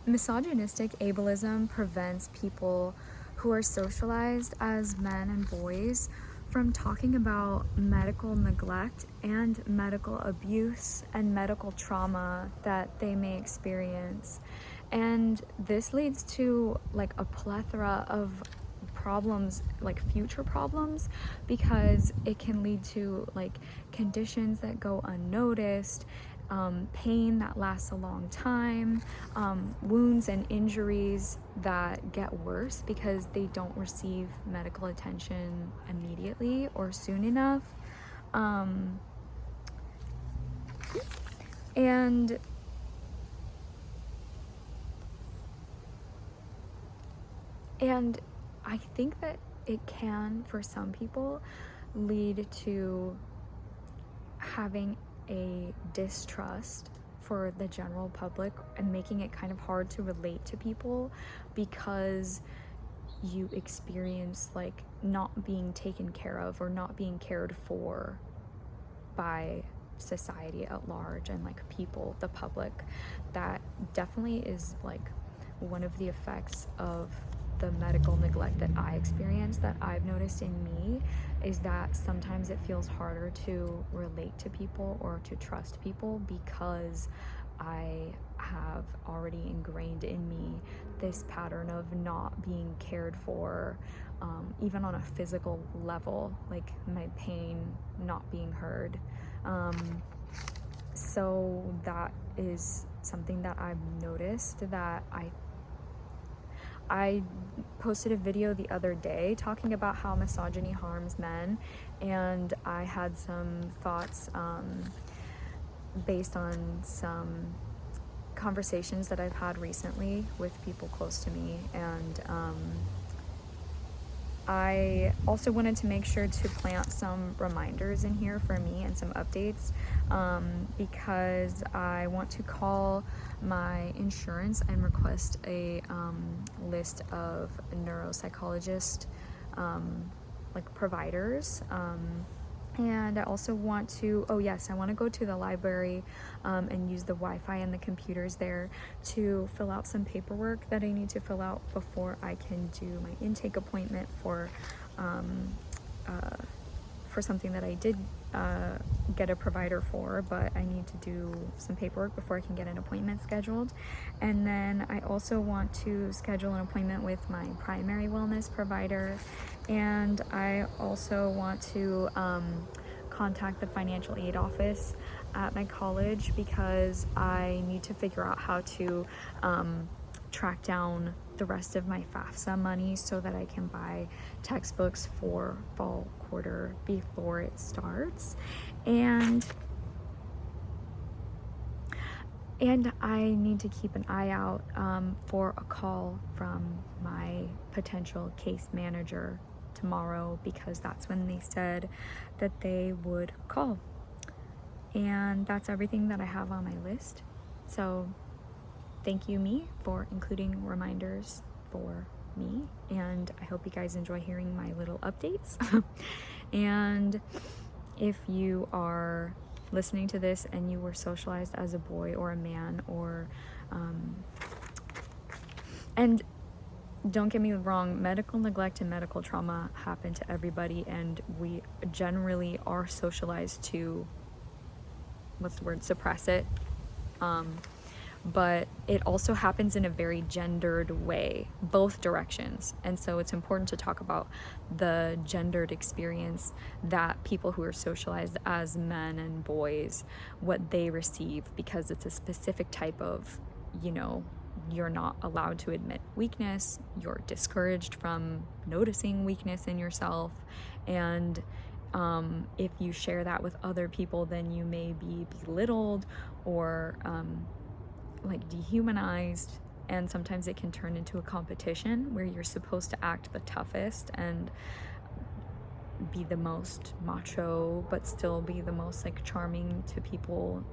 Misogynistic ableism prevents people who are socialized as men and boys from talking about medical neglect and medical abuse and medical trauma that they may experience. And this leads to like a plethora of problems, like future problems, because it can lead to like conditions that go unnoticed, pain that lasts a long time, wounds and injuries that get worse because they don't receive medical attention immediately or soon enough. And I think that it can, for some people, lead to having a distrust for the general public and making it kind of hard to relate to people because you experience like not being taken care of or not being cared for by society at large and like people, the public. That definitely is like one of the effects of the medical neglect that I experienced, that I've noticed in me, is that sometimes it feels harder to relate to people or to trust people because I have already ingrained in me this pattern of not being cared for, even on a physical level, like my pain not being heard. So that is something that I've noticed, that I posted a video the other day talking about how misogyny harms men, and I had some thoughts based on some conversations that I've had recently with people close to me, and I also wanted to make sure to plant some reminders in here for me and some updates, because I want to call my insurance and request a list of neuropsychologist like providers. And I also want to, I want to go to the library and use the Wi-Fi and the computers there to fill out some paperwork that I need to fill out before I can do my intake appointment for something that I did get a provider for, but I need to do some paperwork before I can get an appointment scheduled. And then I also want to schedule an appointment with my primary wellness provider, and I also want to contact the financial aid office at my college because I need to figure out how to track down the rest of my FAFSA money so that I can buy textbooks for fall quarter before it starts. And I need to keep an eye out for a call from my potential case manager tomorrow, because that's when they said that they would call. And that's everything that I have on my list. So thank you, me, for including reminders for me, and I hope you guys enjoy hearing my little updates. And if you are listening to this and you were socialized as a boy or a man, or and don't get me wrong, medical neglect and medical trauma happen to everybody, and we generally are socialized to, suppress it. But it also happens in a very gendered way, both directions. And so it's important to talk about the gendered experience that people who are socialized as men and boys, what they receive, because it's a specific type of, you're not allowed to admit weakness, you're discouraged from noticing weakness in yourself, and if you share that with other people, then you may be belittled or like dehumanized, and sometimes it can turn into a competition where you're supposed to act the toughest and be the most macho but still be the most like charming to people,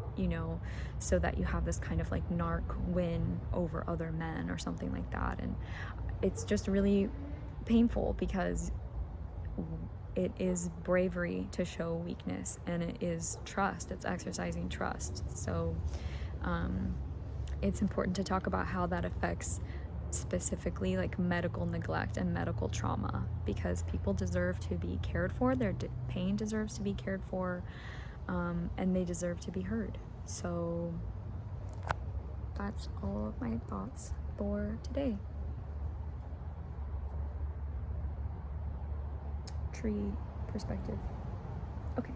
so that you have this kind of like narc win over other men or something like that. And it's just really painful because it is bravery to show weakness, and it is trust, it's exercising trust. So it's important to talk about how that affects specifically like medical neglect and medical trauma, because people deserve to be cared for, their pain deserves to be cared for, and they deserve to be heard. So that's all of my thoughts for today. Tree perspective. Okay.